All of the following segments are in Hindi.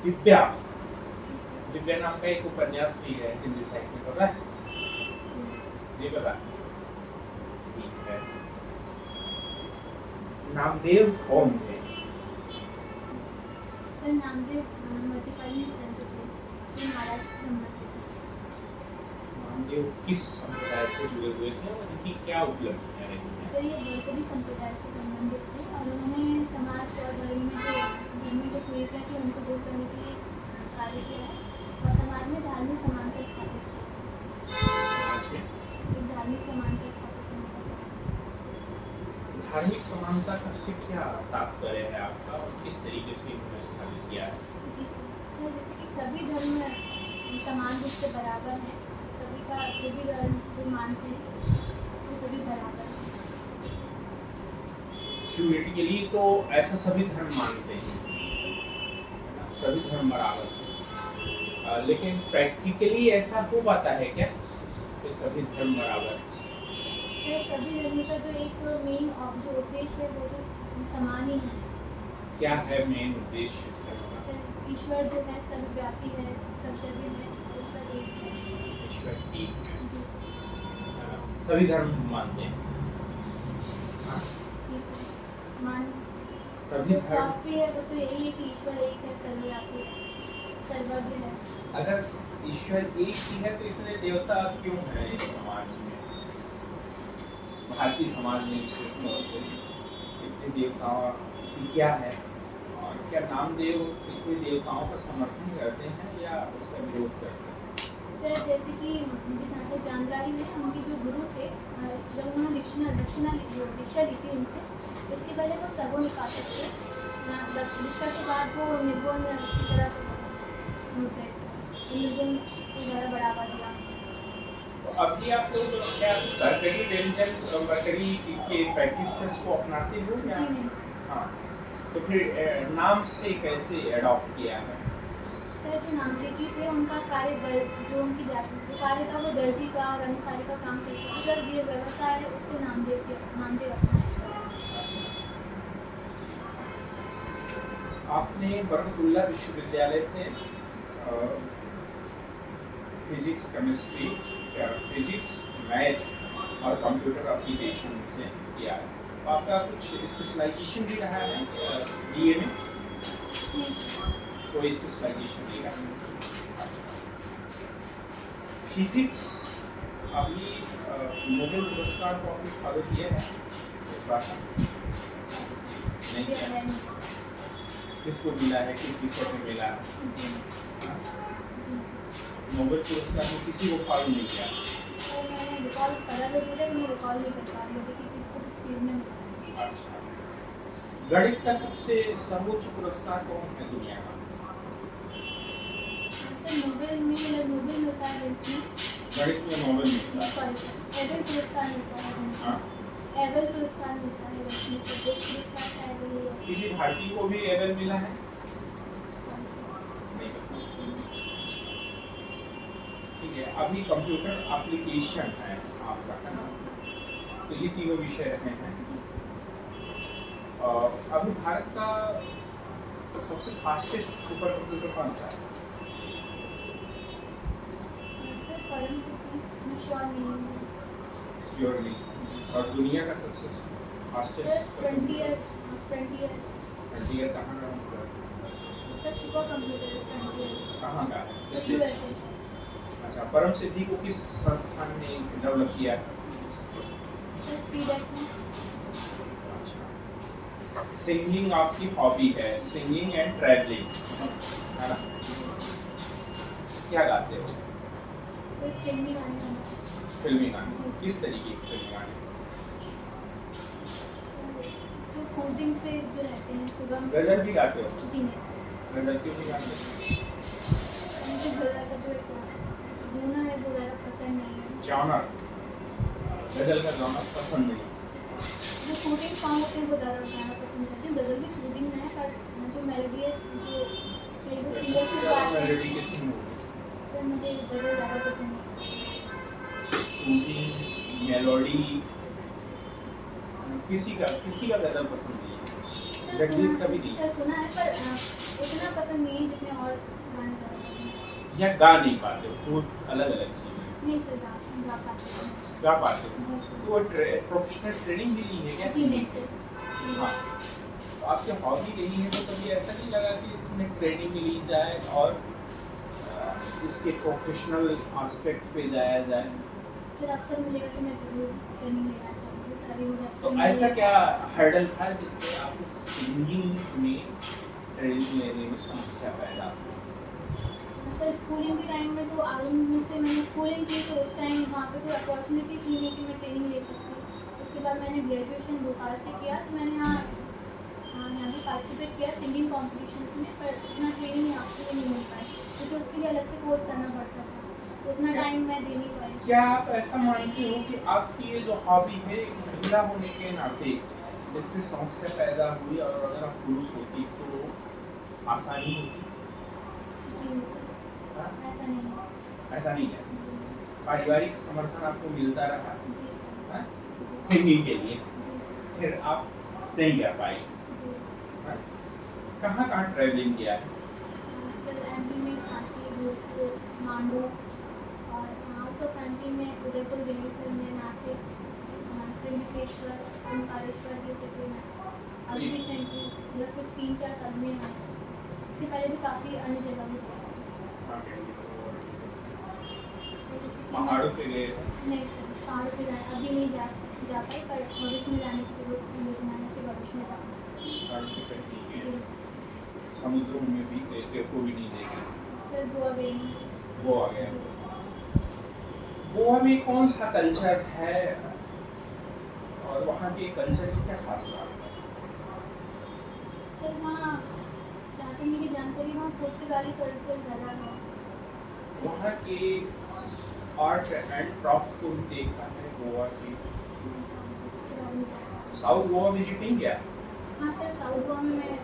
दिव्या। दिव्या नाम का एक उपन्यास भी है हिंदी साहित्य में, पता है? नहीं पता? ठीक है। नामदेव कौन थे? सर नामदेव मध्यकालीन संत थे जो महाराज से संबंधित थे। नामदेव किस संप्रदाय से जुड़े हुए थे और इनकी क्या उपलब्धियां रही हैं? सर ये वरकरी संप्रदाय से संबंधित थे और उन्होंने समाज और धर्म में जो कुरीतियाँ थी उनको दूर करने के लिए कार्य किया है और समाज में धार्मिक समानता स्थापित की। समाज में एक धार्मिक समानता स्थापित करने का कार्य। धार्मिक समानता का से क्या तात्पर्य है आपका और किस तरीके से इन्होंने स्थापित किया है? जी सर, जैसे कि सभी धर्म समान रूप से बराबर हैं, सभी का जो भी धर्म जो मानते हैं वो सभी बराबर हैं। थ्योरेटिकली तो ऐसा सभी धर्म मानते हैं, है ना? सभी धर्म बराबर हैं। लेकिन प्रैक्टिकली ऐसा हो पाता है क्या कि सभी धर्म बराबर? सर सभी धर्म का जो एक मेन जो उद्देश्य है वो तो समान ही है। क्या है मेन उद्देश्य धर्म का? सर ईश्वर जो है सर्वव्यापी है, सब जगह है, ईश्वर एक है। ईश्वर एक है। जी सभी धर्म मानते हैं। हाँ? जी सर मान सभी धर्म फिलॉसफी है वो तो यही है कि ईश्वर एक है, सर्वव्यापी है, सर्वज्ञ है। अगर ईश्वर एक ही है तो इतने देवता क्यों हैं इस समाज में? भारतीय समाज में विशेष तौर से इतने देवताओं की क्या है और क्या नामदेव इतने देवताओं का समर्थन करते हैं या उसका विरोध करते हैं? सर जैसे कि मुझे जहाँ तक जानकारी है उनके जो गुरु थे जब उन्होंने दीक्षा ली थी उनसे, इसके पहले वो सगुण उपासक थे। दीक्षा के बाद वो निर्गुण की तरफ मुड़ गए थे, निर्गुण को ज़्यादा बढ़ावा दिया। तो अभी आप लोग क्या बरकरी रिलीजन बरकरी के प्रैक्टिसेस को अपनाते हो या? जी नहीं हाँ, तो फिर नाम से कैसे अडॉप्ट किया है? सर जो नामदेव जी थे उनका कार्य जो उनकी जो कार्य था वो दर्जी का और अनुसारी का काम करते थे। सर ये व्यवसाय है उससे नामदेव अपनाया। आपने बरकतुल्लाह विश्वविद्यालय से फिजिक्स केमिस्ट्री फिजिक्स मैथ और कंप्यूटर एप्लीकेशन से किया है। तो आपका कुछ स्पेशलाइजेशन भी रहा है बीए में? कोई स्पेशलाइजेशन नहीं रहा। फिजिक्स अभी नोबेल पुरस्कार को आपने फॉलो किया है इस बात का? नहीं किया। किसको मिला है, किस विषय में मिला है? नोबेल पुरस्कार में किसी को फॉलो नहीं किया? और मैंने रिकॉल करा जरूर है, मैं रिकॉल नहीं कर पा रही हूँ कि किसको किस फील्ड में मिला। अच्छा, गणित का सबसे सर्वोच्च पुरस्कार कौन है दुनिया का? सर नोबेल मिलता है गणित में। गणित में नोबेल मिलता है। एबेल पुरस्कार मिलता है। हाँ? एबेल पुरस्कार मिलता है गणित में। पुरस्कार का एबेल ही है। किसी भारतीय को भी एबेल मिला है? नहीं पता। ठीक है, अभी कंप्यूटर एप्लीकेशन है आपका, है ना? तो ये तीनों विषय रहे हैं। अभी भारत का सबसे फास्टेस्ट सुपर कंप्यूटर कौन सा है? सर परम सिद्धि मैं श्योर नहीं हूँ। श्योर नहीं। और दुनिया का सबसे फास्टेस्ट सर फ्रंटियर फ्रंटियर कहाँ का होगा? सर सुपर कंप्यूटर है फ्रंटियर। कहाँ का है? किस सर देश? यूएसए। अच्छा, परम सिद्धि को किस संस्थान ने डेवलप किया है? सर सीडेट में। अच्छा, सिंगिंग आपकी हॉबी है, सिंगिंग एंड ट्रैवलिंग, है ना? क्या गाते हो? सर फिल्मी गाने गाना। फिल्मी गाने? किस तरीके के फिल्मी गाने? जो कोडिंग से जो रहते हैं सुगम। गजल भी गाते हो? जी नहीं। गजल क्यों नहीं गाते? मुझे गज़ल का जो एक गाना है वो ज़्यादा पसंद नहीं है। जॉनर, गजल का जॉनर पसंद नहीं? जो शूटिंग सॉन्ग होते हैं वो ज़्यादा गाना पसंद करते हैं। गज़ल भी शूटिंग में है पर जो मेलोडी है जो फेवरेट सिंगर सबसे को ज़्यादा गाते हैं। मेलोडी किसमें होगी? सर मुझे गज़ल ज़्यादा पसंद है। शूटिंग, मेलोडी, किसी का गजल पसंद नहीं है? सर जगजीत सुना कभी नहीं सर सुना है पर इतना पसंद नहीं है जितने और गाने ज़्यादा पसंद हैं। या गा नहीं पाते हो, तो अलग अलग चीज़ है। नहीं सर गा पाते हैं। गा पाते हो जी। तो वो प्रोफेशनल ट्रेनिंग भी ली है क्या जी नहीं सिंगिंग की? सर। हाँ, तो आपकी हॉबी रही है तो कभी ऐसा नहीं लगा कि इसमें ट्रेनिंग ली जाए और इसके प्रोफेशनल एस्पेक्ट पे जाया जाए? सर अक्सर मिलेगा कि मैं ज़रूर ट्रेनिंग लेना चाहूँगी पर अभी मुझे तो अवसर नहीं ऐसा मिला। क्या हर्डल था जिससे आपको सिंगिंग में ट्रेनिंग लेने में समस्या पैदा हुई? सर स्कूलिंग के टाइम में तो आरंभ से मैंने स्कूलिंग की तो उस टाइम वहाँ पे कोई अपॉर्चुनिटी थी नहीं कि मैं ट्रेनिंग ले सकती। उसके बाद मैंने ग्रेजुएशन भोपाल से किया तो मैंने यहाँ भी पार्टिसिपेट किया सिंगिंग कॉम्पिटिशन्स में पर इतना ट्रेनिंग यहाँ पे नहीं मिल पाई क्योंकि उसके लिए अलग से कोर्स करना पड़ता था तो उतना टाइम मैं दे नहीं पाई। क्या आप ऐसा मानते हो कि आपकी ये जो हॉबी है एक महिला होने के नाते इससे समस्या पैदा हुई और अगर आप पुरुष होती तो आसानी होती? जी नहीं सर, हाँ? ऐसा नहीं है। ऐसा नहीं है। जी पारिवारिक समर्थन आपको मिलता रहा जी सर। हाँ? जी सिंगिंग के लिए, जी फिर आप नहीं कर पाए। जी। हाँ? कहाँ कहाँ ट्रैवलिंग किया है? सर एमपी में सांची भोजपुर मांडू और आउट ऑफ एमपी में उदयपुर बेगूसराय में नासिक त्रिम्बकेश्वर ओंकारेश्वर ये सिटी में अभी रिसेंटली लगभग 3-4 साल में यहाँ पे। इसके पहले भी काफ़ी अन्य जगह भी गए हैं। तो जैसे कि पहाड़ों पे गए? नहीं सर पहाड़ों पे जाना अभी नहीं जा पाई पर भविष्य में जाने की जरूर योजना है कि भविष्य में जाऊँ। पहाड़ों पे कहीं नहीं जी गए? समुद्रों में भी ऐसे को भी नहीं देखे? सर गोवा गई हूँ। वो आ गया। जी गोवा में कौन सा कल्चर है और वहाँ के कल्चर की क्या खास बात है? सर वहाँ जहाँ तक मेरी जानकारी वहाँ पुर्तगाली कल्चर ज़्यादा है। वहाँ के आर्ट एंड क्राफ्ट को भी देखा है गोवा की। उसके बारे में जानकारी है। साउथ गोवा विजिटिंग किया? हाँ सर साउथ गोवा में मैं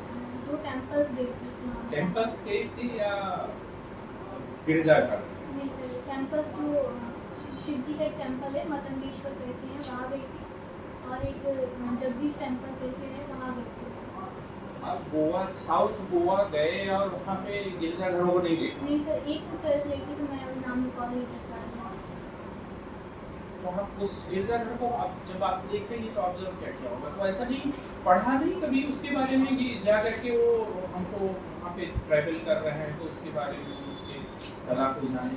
2 टेम्पल्स देखी थी वहाँ पे। टेम्पल्स गए थे या गिरजाघर? नहीं सर टेम्पल्स जो शिव जी का एक टेम्पल है मतंगेश्वर कहते हैं वहाँ गई थी और एक जगदीश टेम्पल कहते हैं वहाँ गई थी। आप गोवा साउथ गोवा गए और वहाँ पे गिरजाघरों को नहीं देखा? नहीं सर एक चर्च गई थी तो मैं अभी नाम रिकॉल नहीं कर पा रही हूँ। तो आप उस गिरजाघर को आप जब आप देखेंगे तो ऑब्जर्व क्या किया होगा? तो ऐसा नहीं पढ़ा नहीं कभी उसके बारे में कि जा करके वो हमको वहाँ पे ट्रैवल कर रहे हैं तो उसके बारे में उसके कला को जाने?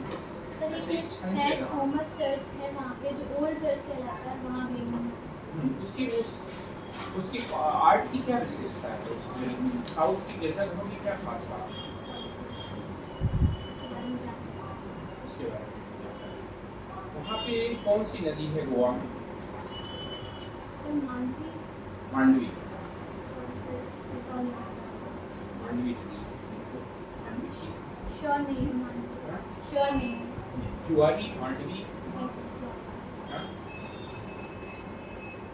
सर ऐसे एक इच्छा नहीं सेंट पैदा? थॉमस चर्च है वहाँ पे जो ओल्ड चर्च कहलाता है वहाँ गई हूँ। उसकी उसकी आर्ट की क्या विशेषता है? उस साउथ की गिरजाघरों की क्या खास बात है? उसके बारे में जानकारी है। उसके बारे में वहाँ पे कौन सी नदी है गोवा में? सर मांडवी मांडवी। और सर रिकॉल नहीं कर पा रही हूँ। मांडवी नदी। मांडवी। श्योर नहीं है मांडवी हाँ? श्योर नहीं है। जुआरी मांडवी। जी सर श्योर। हाँ?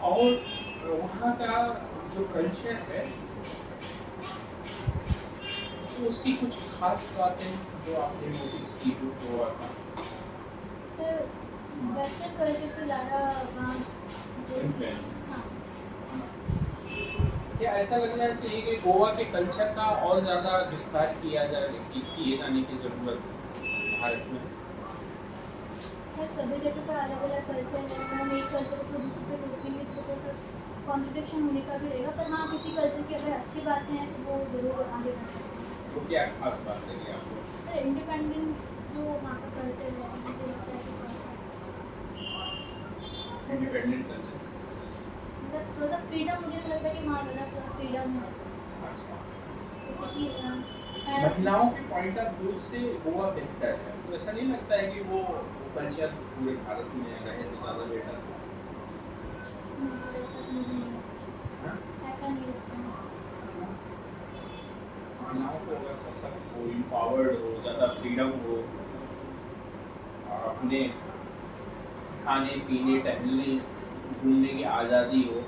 और वहाँ का जो कल्चर है उसकी कुछ खास बातें जो आपने नोटिस की हो गोवा का? सर वेस्टर्न कल्चर से ज़्यादा वहाँ जो इन्फ्लुएंस। हाँ क्या ऐसा लगना चाहिए कि गोवा के कल्चर का और ज़्यादा विस्तार किए जाने की ज़रूरत भारत में? सर सभी जगह का अलग अलग कल्चर है हम एक कल्चर को दूसरे पे रोकेंगे तो थोड़ा कॉन्ट्रडिक्शन होने का भी रहेगा पर हाँ किसी कल्चर की अगर अच्छी बातें हैं तो वो ज़रूर आगे बढ़ सकते हैं। तो क्या खास बात लगी आपको? सर इंडिपेंडेंट जो वहाँ का कल्चर है मुझे लगता है कि इंडिपेंडेंट कल्चर। मतलब थोड़ा सा फ्रीडम मुझे ऐसा लगता है कि वहाँ ज़्यादा फ्रीडम है अच्छा। जैसे कि महिलाओं के पॉइंट ऑफ व्यू से गोवा बेहतर है तो ऐसा नहीं लगता है कि वो कल्चर पूरे भारत में रहे तो ज़्यादा बेटर हो? हाँ? ऐसा नहीं लगता मुझे। महिलाओं को अगर सशक्त हो इम्पावर्ड हो ज़्यादा फ्रीडम हो और अपने खाने पीने टहलने घूमने की आज़ादी हो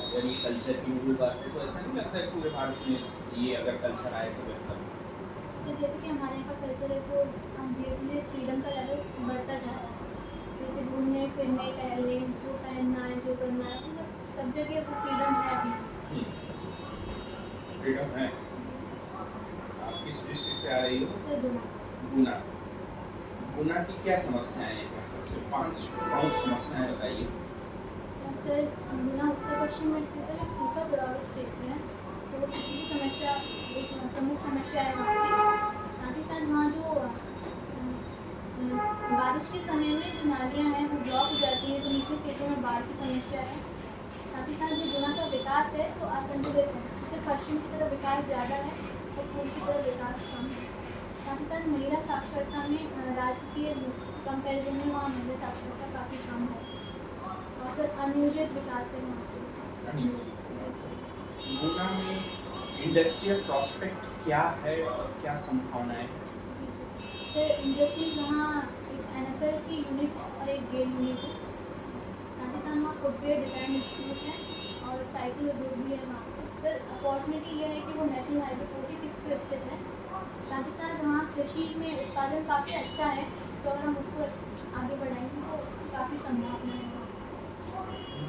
अगर ये कल्चर की मूल बात है तो ऐसा नहीं लगता है पूरे भारत में ये अगर कल्चर आए तो बेहतर हो? तो जैसे कि हमारे यहाँ का कल्चर है तो हम धीरे धीरे फ्रीडम का लेवल बढ़ता जा रहा है जैसे घूमने फिरने टहलने जो पहनना है जो करना है मतलब सब जगह वो फ्रीडम है अभी। फ्रीडम है। आप किस डिस्ट्रिक्ट से आ रही हो? सर गुना। गुना। गुना की क्या समस्याएं हैं? सबसे 5 प्रमुख समस्याएं बताइए। सर गुना उत्तर पश्चिम में स्थित है, सूखा प्रभावित क्षेत्र है, तो वो सूखे की समस्या एक प्रमुख समस्या है वहाँ की। साथ ही साथ वहाँ जो बारिश के समय में जो नालियाँ हैं वो ब्लॉक हो जाती हैं, तो निचले क्षेत्रों में बाढ़ की समस्या है। साथ ही साथ जो गुना का विकास है तो असंतुलित है, जैसे पश्चिम की तरफ विकास ज़्यादा है और पूर्व की तरफ विकास कम है। साथ ही साथ महिला साक्षरता में राज्य के कंपैरिजन में वहाँ महिला साक्षरता काफ़ी कम है और सर अनियोजित विकास है वहाँ से। गुना में इंडस्ट्रियल प्रॉस्पेक्ट क्या है और क्या संभावनाएं हैं? सर इंडस्ट्री वहाँ एक NFL की यूनिट और एक गेल यूनिट है। साथ ही साथ वहाँ फुटवेयर डिजाइन इंस्टीट्यूट है और साइकिल उद्योग भी है वहाँ पे। सर अपॉर्चुनिटी ये है कि वो नेशनल हाईवे 46 पे स्थित है। साथ ही साथ वहाँ कृषि में उत्पादन काफ़ी अच्छा है, तो अगर हम उसको आगे बढ़ाएंगे तो काफ़ी संभावना है वहाँ।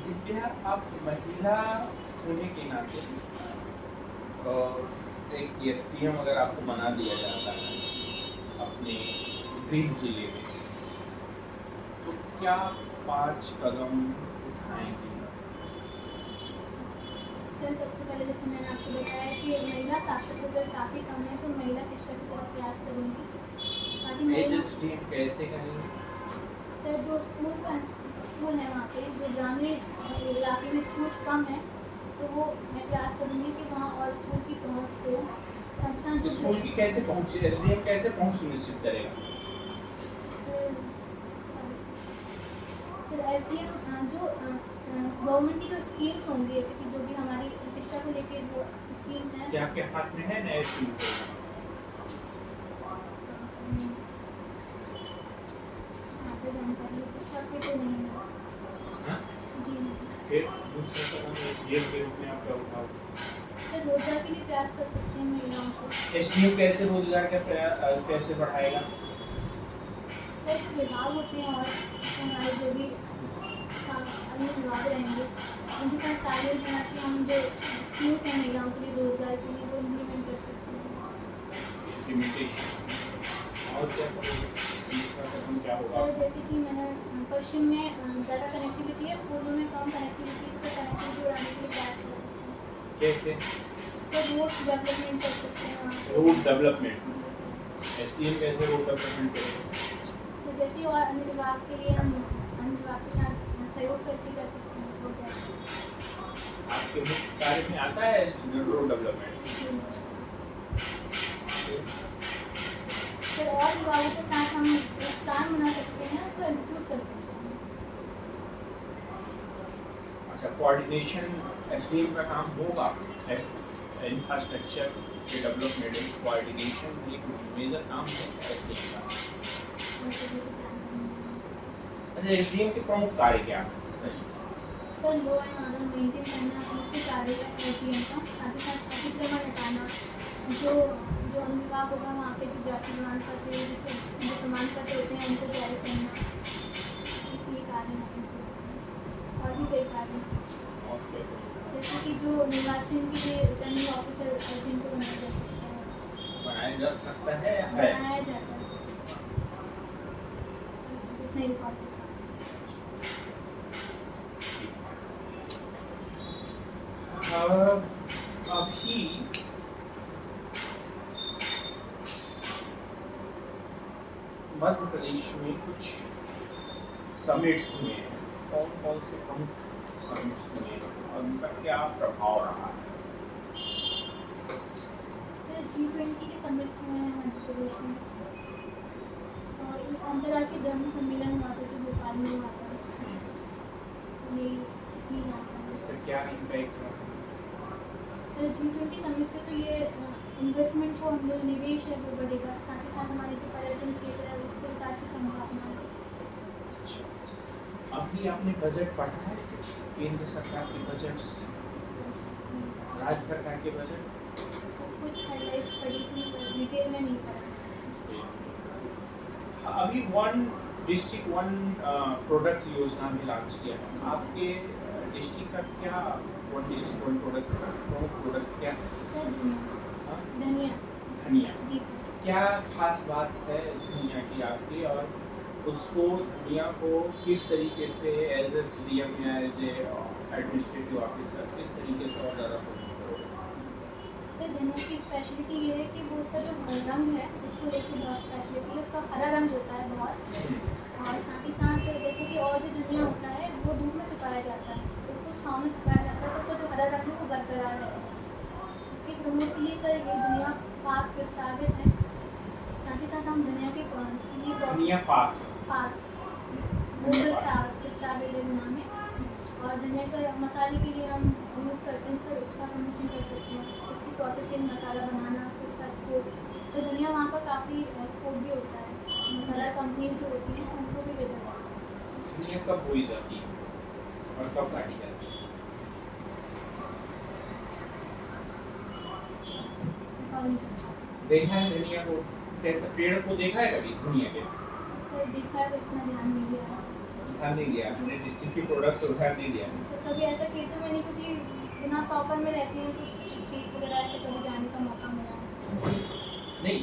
दिव्या, आप महिला होने के नाते एक SDM अगर आपको बना दिया जाता है अपने गृह जिले में, तो क्या 5 कदम उठाएंगे? सर सबसे पहले जैसे मैंने आपको बताया कि महिला साक्षरता दर काफ़ी कम है, तो महिला शिक्षा की तरफ प्रयास करूँगी। ताकि महिला SDM कैसे करेंगे? सर जो स्कूल है वहाँ पे, जो ग्रामीण इलाके में स्कूल कम है, तो वो मैं प्रयास करूँगी कि वहाँ और स्कूल की पहुँच हो। संस्थान तो स्कूल की कैसे पहुँच, SDM कैसे पहुँच सुनिश्चित करेगा? फिर SDM जो गवर्नमेंट की जो स्कीम्स होंगी, जैसे कि जो भी हमारी शिक्षा को लेके वो स्कीम्स हैं। क्या आपके हाथ में है नए शुरू जानकारी शिक्षा पे तो नहीं है। हाँ? जी नहीं। फिर दूसरा कदम SDM के रूप में आप क्या उठाओगे? सर रोजगार के लिए प्रयास कर सकते हैं महिलाओं को। SDM कैसे रोजगार का कैसे बढ़ाएगा? सर जो विभाग होते हैं और हमारे जो भी अन्य विभाग रहेंगे उनके साथ तालमेल बना के हम जो स्कीम्स हैं महिलाओं के लिए रोजगार के लिए वो इम्प्लीमेंट कर सकते हैं। इम्प्लीमेंटेशन। और क्या करोगे? तीसरा कदम क्या होगा? सर जैसे कि मैंने पश्चिम में ज़्यादा कनेक्टिविटी है, पूर्व में कम कनेक्टिविटी है, तो कनेक्टिविटी बढ़ाने के लिए प्रयास कर सकते हैं। कैसे? तो रोड्स डेवलपमेंट कर सकते हैं वहाँ पे। Road development. SDM कैसे रोड डेवलपमेंट करेगा? तो जैसे और अन्य विभाग के लिए हम अन्य विभाग के साथ सहयोग करके कर सकते हैं रोड डेवलपमेंट। आपके मुख्य कार्य में आता है रोड डेवलपमेंट? फिर और विभागों के साथ हम एक प्लान बना सकते हैं, उसको एग्जीक्यूट कर सकते हैं। अच्छा, कोऑर्डिनेशन SDM का काम होगा। इंफ्रास्ट्रक्चर के डेवलपमेंट में कोऑर्डिनेशन एक मेजर काम है SDM का। अच्छा, SDM के प्रमुख कार्य क्या हैं? Sir law and order maintain करना मुख्य कार्य है SDM का। साथ ही साथ अतिक्रमण हटाना, जो अनुविभाग होगा वहाँ पे जो जाति प्रमाण पत्र जिससे जो प्रमाण पत्र होते हैं उनको जारी करना, इसलिए कार्य है। और भी कई कार्य हैं, जैसे कि जो निर्वाचन के लिए रिटर्निंग ऑफिसर SDM को बनाया जा सकता है, बनाया जाता है। नहीं पाते। अभी मध्य प्रदेश में कुछ समिट्स हुए हैं। कौन कौन से प्रमुख समिट्स हुए हैं और उनका क्या प्रभाव रहा है? सर G20 के समिट्स हुए हैं मध्य प्रदेश में, और एक अंतर्राष्ट्रीय धर्म सम्मेलन हुआ था जो भोपाल में हुआ था। ये जानता हूँ। इसका क्या इम्पैक्ट रहा? सर G20 समिट से तो ये इन्वेस्टमेंट को हम जो निवेश है वो बढ़ेगा, साथ ही साथ हमारे जो पर्यटन क्षेत्र है उसके विकास की संभावना है। अभी आपने बजट पढ़ा है? कुछ केंद्र सरकार के बजट्स, राज्य सरकार के बजट? कुछ हाइलाइट्स पढ़ी थी, डिटेल में नहीं पढ़ा। अभी 1 डिस्ट्रिक्ट 1 प्रोडक्ट योजना भी लॉन्च किया है। आपके डिस्ट्रिक्ट का क्या वन डिस्ट्रिक्ट वन प्रोडक्ट प्रमुख प्रोडक्ट क्या है? सर धनिया। हाँ? धनिया। धनिया। जी सर। क्या खास बात है धनिया की आपकी, और उसको धनिया को किस तरीके से एज ए CDM या एज ए एडमिनिस्ट्रेटिव ऑफिसर किस तरीके से और ज़्यादा प्रमोट करोगे? सर धनिया की स्पेशलिटी ये है कि वो उसका जो रंग है उसको लेके बहुत स्पेशलिटी है। उसका हरा रंग होता है बहुत, और साथ ही साथ जैसे कि और जो धनिया होता है वो धूप में सुखाया जाता है, तो उसको छाँव में सुखाया जाता है, तो उसका जो हरा रंग है वो बरकरार रहता है। इसके प्रमोट के लिए सर ये धनिया पाक प्रस्तावित है। साथ ही साथ हम धनिया के लिए धनिया पाक पाक वो प्रस्तावित है गुना में, और धनिया का मसाले के लिए हम यूज़ करते हैं, तो उसका प्रमोशन कर सकते हैं। उसकी प्रोसेसिंग, मसाला बनाना, उसका एक्सपोर्ट, तो धनिया वहाँ का काफ़ी एक्सपोर्ट भी होता है। मसाला कंपनी जो होती हैं उनको भी भेजा जाता है। धनिया कब बोई जाती है और कब काटी जाती है? और देखा है धनिया को कैसे, पेड़ को देखा है कभी धनिया के? सर देखा है, इतना ध्यान नहीं दिया है। ध्यान नहीं दिया अपने डिस्ट्रिक्ट के प्रोडक्ट्स को, ध्यान नहीं दिया। तो कभी ऐसा खेतों में नहीं, क्योंकि बिना प्रॉपर में रहती हैं तो खेत वगैरह ऐसे कभी जाने का मौका मिला है। नहीं,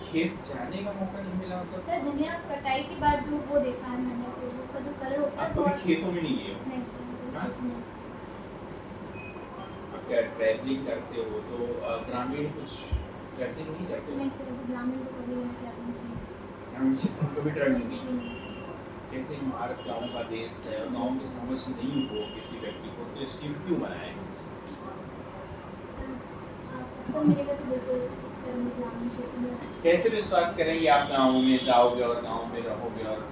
खेत जाने का मौका नहीं मिला मतलब? सर धनिया कटाई के बाद जो वो देखा है मैंने, तो उसका जो कलर होता है आप कभी खेतों में नहीं गए हो? नहीं सर, हाँ? खेत में। आप क्या ट्रैवलिंग करते हो तो ग्रामीण कुछ ट्रैवलिंग नहीं करते हो? नहीं सर, अभी ग्रामीण को कभी नहीं ट्रैवलिंग की। ग्रामीण क्षेत्र में कभी ट्रैवलिंग नहीं? जी नहीं। कहते हैं भारत गाँव का देश है, और गाँव की समझ नहीं हो किसी व्यक्ति को तो स्कीम क्यों बनाए? आप अक्सर मिलेगा तो बिल्कुल सर, मैं ग्रामीण क्षेत्र में। कैसे विश्वास करेंगे आप गाँव में जाओगे और गाँव में रहोगे और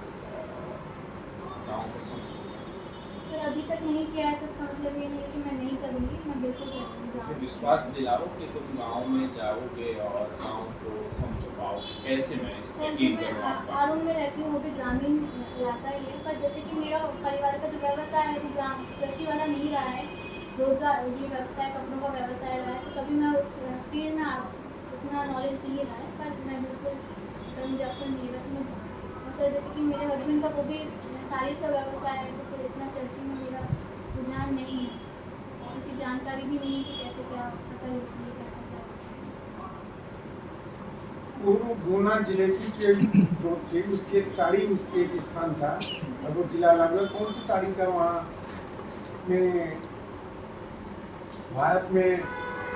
गाँव को समझोगे? सर अभी तक नहीं किया है तो इसका मतलब ये नहीं कि मैं नहीं करूँगी, मैं बिल्कुल करूँगी। मुझे विश्वास दिलाओ कि तुम गाँव में जाओगे और गाँव को समझ पाओगे। कैसे मैं इसको सर यकीन मैं करूँ आपका? हारून में रहती हूँ, वो भी ग्रामीण इलाका ही है, पर जैसे कि मेरा परिवार का जो व्यवसाय है वो ग्राम कृषि वाला नहीं रहा है, रोजगार ये व्यवसाय कपड़ों का व्यवसाय रहा है, तो कभी मैं उस फील्ड में उतना नॉलेज नहीं रहा है, पर मैं बिल्कुल अगर मुझे अवसर मिलेगा तो मैं जाऊँगी। और सर जैसे कि मेरे हस्बैंड का वो भी साड़ीज़ का व्यवसाय है, तो फिर इतना कृषि में मेरा रुझान नहीं है, क्योंकि जानकारी भी नहीं है कि कैसे क्या फसल होती है, कैसे क्या। पूर्व गुना जिले की जो थी उसकी एक साड़ी, उसकी एक स्थान था, और वो जिला अलग है। कौन सी साड़ी का वहाँ में भारत में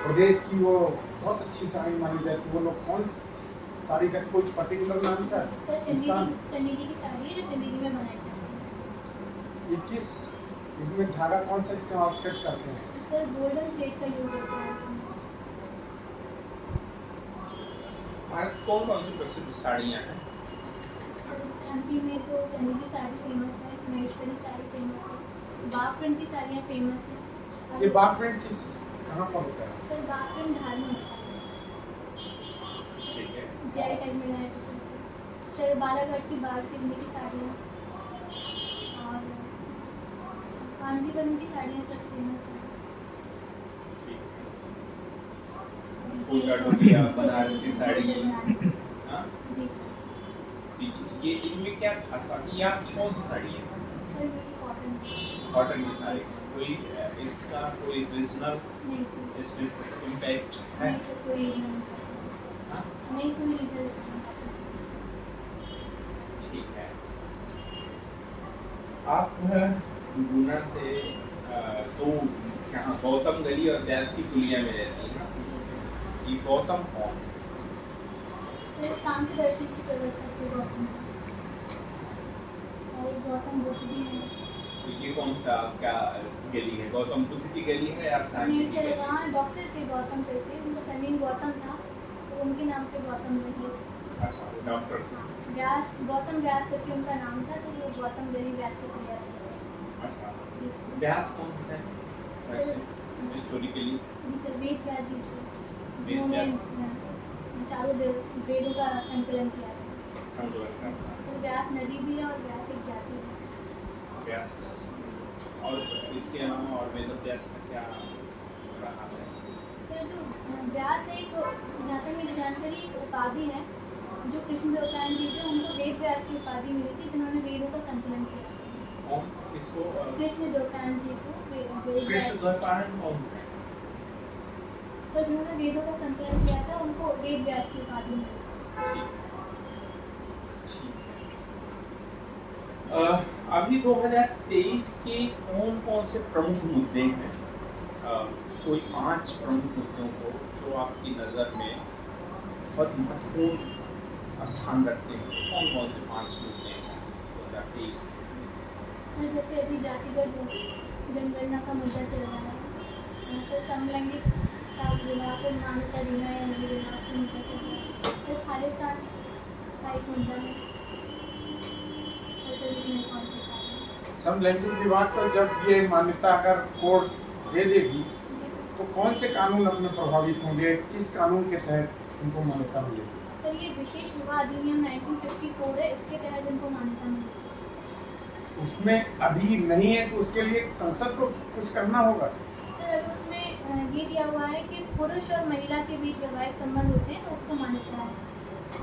प्रदेश की वो बहुत अच्छी साड़ी मानी जाती है? वो लोग कौन सी साड़ी का कोई पर्टिकुलर नाम था? सर स्थान चंदेरी की साड़ी है जो चंदेरी में बनाई जाती है। ये किस इसमें धागा कौन सा इस्तेमाल थ्रेड करते हैं? सर गोल्डन थ्रेड का यूज होता है इसमें। भारत की कौन सी प्रसिद्ध साड़ियाँ हैं? सर एमपी में तो चंदेरी साड़ी फेमस है, महेश्वरी साड़ी फेमस है, बाग प्रिंट की साड़ियाँ फेमस है। और ये बाग प्रिंट किस कहाँ पर होता है? सर बाग प्रिंट धार में होता है, ठीक है। जेल टाइप में लगाया जाता है। सर बालाघाट की बाढ़ सिवनी की साड़ियाँ और कांजीवरम की साड़ियाँ सब फेमस हैं। कोटा डोरिया, बनारसी साड़ी, जी सर, बनारसी। हाँ? जी सर। ठीक है। ये इनमें क्या खास बात है? ये आपकी कौन सी साड़ी है? सर मेरी कॉटन कॉटन की साड़ी। कोई इसका कोई रीजनल नहीं सर, इसमें इम्पैक्ट है? नहीं सर, कोई रीज़न हाँ? नहीं, कोई रीज़न नहीं। ठीक है। आप गुना से तो यहाँ गौतम गली और व्यास की पुलिया में रहती है ना? ये गौतम कौन? सर सांख्य दर्शन की प्रवर्तक थे गौतम, और एक गौतम बुद्ध भी हैं। तो ये कौन सा क्या गली है? गौतम बुद्ध की गली है या सांख्य नहीं की सर, गली? वहाँ डॉक्टर थे गौतम करके, उनका सरनेम गौतम था, तो उनके नाम पे गौतम गली। अच्छा, वो डॉक्टर। व्यास, गौतम व्यास करके उनका नाम था, तो वो गौतम गली व्यास के पुलिया। अच्छा, व्यास कौन थे वैसे हिस्टोरिकली? जी सर, वेद व्यास जी थे, वेद जिन्होंने व्यास। चारों वेदों का संकलन किया था। संकलन करना। तो व्यास नदी भी है और व्यास एक जाति है। व्यास और इसके अलावा और वेद व्यास का क्या रहा है? सर जो व्यास एक, जहाँ तक मेरी जानकारी, एक उपाधि है जो कृष्ण देवतान जी थे, उनको वेद व्यास की उपाधि मिली थी, जिन्होंने वेदों का संकलन किया। कौन किसको कृष्ण द्वैपायन जी को कृष्ण द्वैपायन कौन है? सर जिन्होंने वेदों का संकलन किया था उनको वेद व्यास की उपाधि मिली। ठीक है। अभी 2023 के कौन कौन से प्रमुख मुद्दे हैं? कोई 5 प्रमुख मुद्दों को जो आपकी नज़र में बहुत महत्वपूर्ण स्थान रखते हैं, कौन कौन से 5 मुद्दे हैं 2023? सर जैसे अभी जातिगत जनगणना का मुद्दा चल रहा है, सर समलैंगिक विवाह को मान्यता देना या नहीं देना उसका मुद्दा चल रहा है, फिर खालिस्तान का एक मुद्दा है। समलैंगिक विवाह को जब ये मान्यता अगर कोर्ट दे देगी तो कौन से कानून अपने प्रभावित होंगे, किस कानून के तहत इनको मान्यता मिलेगी? सर ये विशेष विवाह अधिनियम 1954 है, इसके तहत इनको मान्यता मिलेगी। उसमें अभी नहीं है तो उसके लिए संसद को कुछ करना होगा। सर अभी उसमें ये दिया हुआ है कि पुरुष और महिला के बीच वैवाहिक संबंध होते हैं तो उसको मान्यता है।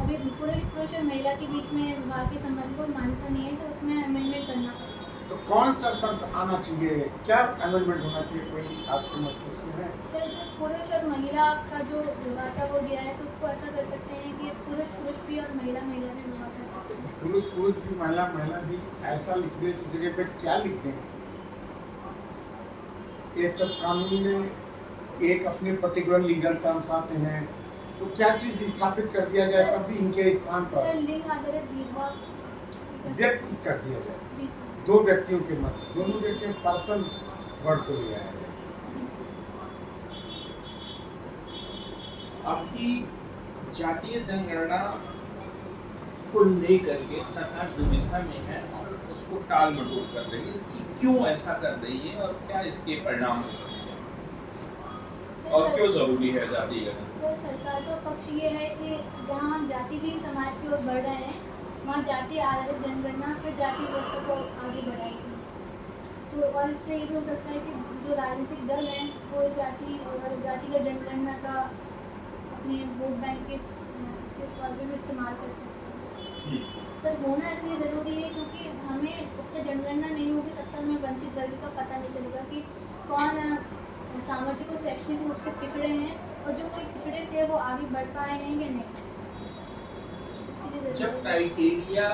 अभी पुरुष और महिला के बीच में विवाह के संबंध को मान्यता नहीं है तो उसमें अमेंडमेंट करना पड़ेगा। तो कौन सा शब्द आना चाहिए, क्या अमेंडमेंट होना चाहिए, कोई आपके मस्तिष्क में है? सर जो पुरुष और महिला का जो विवाह था वो दिया है तो उसको ऐसा कर सकते हैं कि पुरुष भी और महिला भी विवाह कर सकते हैं। पुरुष भी महिला भी, ऐसा लिख दे की जगह पे क्या लिख दें? एक सब कानून में एक अपने पर्टिकुलर लीगल टर्म्स आते हैं तो क्या चीज स्थापित कर दिया जाए सभी इनके स्थान पर? सर लिंग आधारित भेदभाव व्यक्ति कर दिया जाए, जी दो व्यक्तियों के मध्य, दोनों व्यक्ति पर्सन वर्ड को ले आया जाए। अभी जातीय जनगणना को लेकर के सरकार दुविधा में है और उसको टाल मटोल कर रही है। इसकी क्यों ऐसा कर रही है और क्या इसके परिणाम हो सकते हैं और क्यों जरूरी है जातीय जनगणना? सर सरकार का पक्ष ये है कि जहाँ हम जातिहीन समाज की ओर बढ़ रहे हैं वहाँ जाति आधारित जनगणना फिर जाति व्यवस्था को आगे बढ़ाएगी। तो और इससे ये भी हो सकता है कि जो राजनीतिक दल हैं वो जातिगत जनगणना का अपने वोट बैंक के तौर पर भी इस्तेमाल कर सकते हैं। सर होना इसलिए ज़रूरी है क्योंकि हमें उससे जनगणना नहीं होगी तब तक हमें वंचित वर्ग का पता नहीं चलेगा कि कौन सामाजिक और शैक्षणिक रूप से पिछड़े हैं और जो कोई पिछड़े थे वो आगे बढ़ पाए हैं या नहीं। जब क्राइटेरिया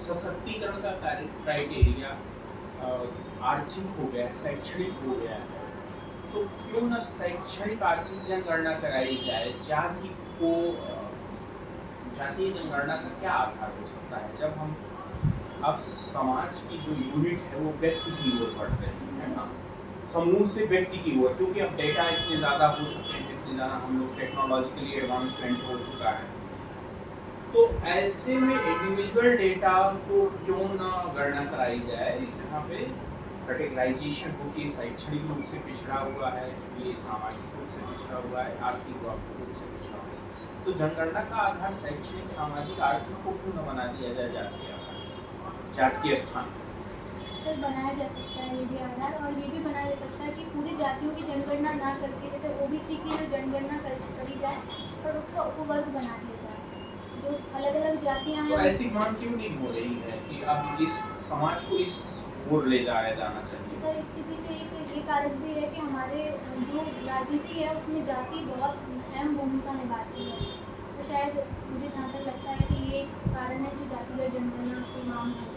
सशक्तिकरण का क्राइटेरिया आर्थिक हो गया, शैक्षणिक हो गया है, तो क्यों न शैक्षणिक आर्थिक जनगणना कराई जाए? जातीय जनगणना का क्या आधार हो सकता है जब हम अब समाज की जो यूनिट है वो व्यक्ति की ओर बढ़ रही है ना, समूह से व्यक्ति की ओर, क्योंकि अब डेटा इतने ज़्यादा हो सकते हैं, इतने ज़्यादा हम लोग टेक्नोलॉजिकली एडवांसमेंट हो चुका है, तो ऐसे में इंडिविजुअल डेटा को क्यों ना गणना कराई जाए जहाँ पे कैटेगराइजेशन होती है, शैक्षणिक रूप से पिछड़ा हुआ है, ये सामाजिक रूप से पिछड़ा हुआ है, आर्थिक रूप से पिछड़ा हुआ है, तो जनगणना का आधार शैक्षणिक, सामाजिक, आर्थिक को क्यों न बना दिया जाए जातीय स्थान? सर बनाया जा सकता है ये भी आधार, और ये भी बनाया जा सकता है कि पूरी जातियों की जनगणना ना करके जैसे ओबीसी की जो जनगणना करी जाए पर उसका उपवर्ग बना दिया जाए, जो अलग अलग जातियां हैं। तो ऐसी मांग क्यों नहीं हो रही है कि अब इस समाज को इस ओर ले जाया जाना चाहिए? सर इसके पीछे ये कारण भी है कि हमारे जो राजनीति है उसमें जाति बहुत अहम भूमिका निभाती है, तो शायद मुझे जहाँ तक लगता है कि ये कारण है जो जातिगत जनगणना की मांग है।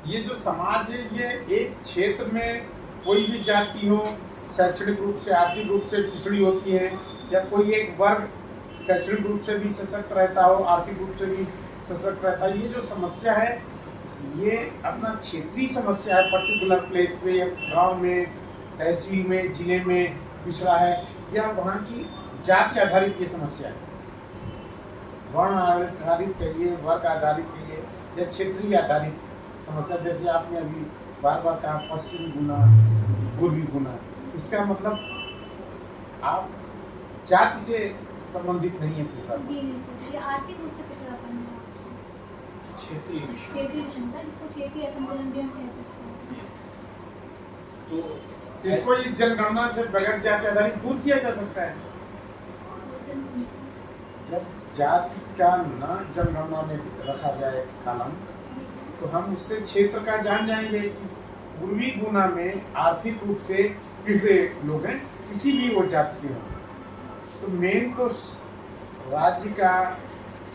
ये जो समाज है ये एक क्षेत्र में कोई भी जाति हो, शैक्षणिक रूप से, आर्थिक रूप से पिछड़ी होती है, या कोई एक वर्ग शैक्षणिक रूप से भी सशक्त रहता हो, आर्थिक रूप से भी सशक्त रहता है, ये जो समस्या है ये अपना क्षेत्रीय समस्या है, पर्टिकुलर प्लेस पे या गांव में, तहसील में, जिले में पिछड़ा है, या वहाँ की जाति आधारित ये समस्या है, वर्ण आधारित कहिए, वर्ग आधारित कहिए, या क्षेत्रीय आधारित समस्या। जैसे आपने अभी बार बार कहा पश्चिमी गुना, पूर्वी गुना, इसका मतलब आप जाति से संबंधित नहीं है पिछड़ा। जी नहीं सर, ये आर्थिक रूप से पिछड़ापन है, क्षेत्रीय विषमता, जिसको क्षेत्रीय असंतुलन भी हम कह सकते हैं। तो इसको इस जनगणना से बगैर जाति आधारित दूर किया जा सकता है। जब जाति का न जनगणना में रखा जाए कॉलम, तो हम उससे क्षेत्र का जान जाएंगे कि पूर्वी गुना में आर्थिक रूप से पिछड़े लोग हैं, किसी भी वो जाति के हों। तो मेन तो राज्य का,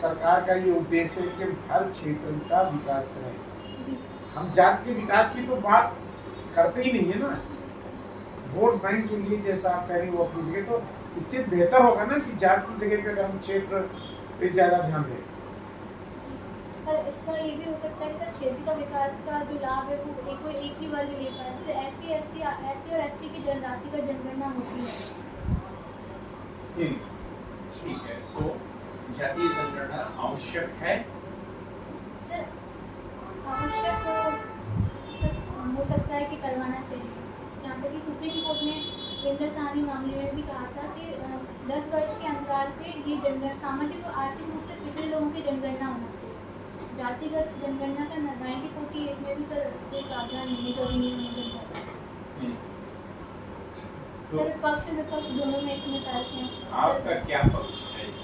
सरकार का ये उद्देश्य है कि हम हर क्षेत्र का विकास करें। जी हम जाति के विकास की तो बात करते ही नहीं है ना। वोट बैंक के लिए जैसा आप कह रही हो अपनी जगह, तो इससे बेहतर होगा ना कि जाति की जगह पे अगर हम क्षेत्र पे ज़्यादा ध्यान दें। पर इसका ये भी हो सकता है कि सर क्षेत्र का विकास का जो लाभ है वो कोई एक ही वर्ग लेता है, जैसे एससी और एसटी की जनजाति का जनगणना होती है। ठीक है, तो जातीय जनगणना आवश्यक है? सर आवश्यक सर हो सकता है कि करवाना चाहिए। जहाँ तक कि सुप्रीम कोर्ट ने केंद्र साहनी मामले में भी कहा था कि 10 वर्ष के अंतराल पे ये जनगणना सामाजिक और आर्थिक रूप से पिछड़े लोगों की जनगणना होना चाहिए। जातिगत जनगणना का 1948 में भी सर कोई प्रावधान नहीं है जो अधिनियम में जनगणना। तो सर पक्ष विपक्ष दोनों में इसमें तर्क हैं। आपका क्या पक्ष है इस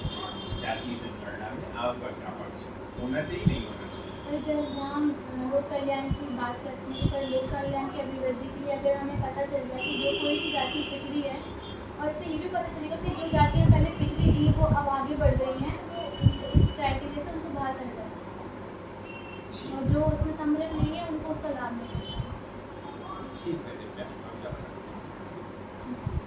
जातीय जनगणना में? आपका क्या पक्ष है? होना चाहिए, नहीं होना चाहिए? सर जब हम लोक कल्याण की बात करते हैं तो लोक कल्याण की अभिवृद्धि के लिए अगर हमें पता चल जाए कि जो कोई सी जाति पिछड़ी है, और इससे ये भी पता चलेगा कि जो जातियाँ पहले पिछड़ी थी वो अब आगे बढ़ गई हैं, तो इस क्राइटेरिया से उनको बाहर कर जाए, और जो उसमें सम्मिलित नहीं है उनको उसका लाभ मिल सकता है। ठीक है, दिव्या, आप जा सकते हैं।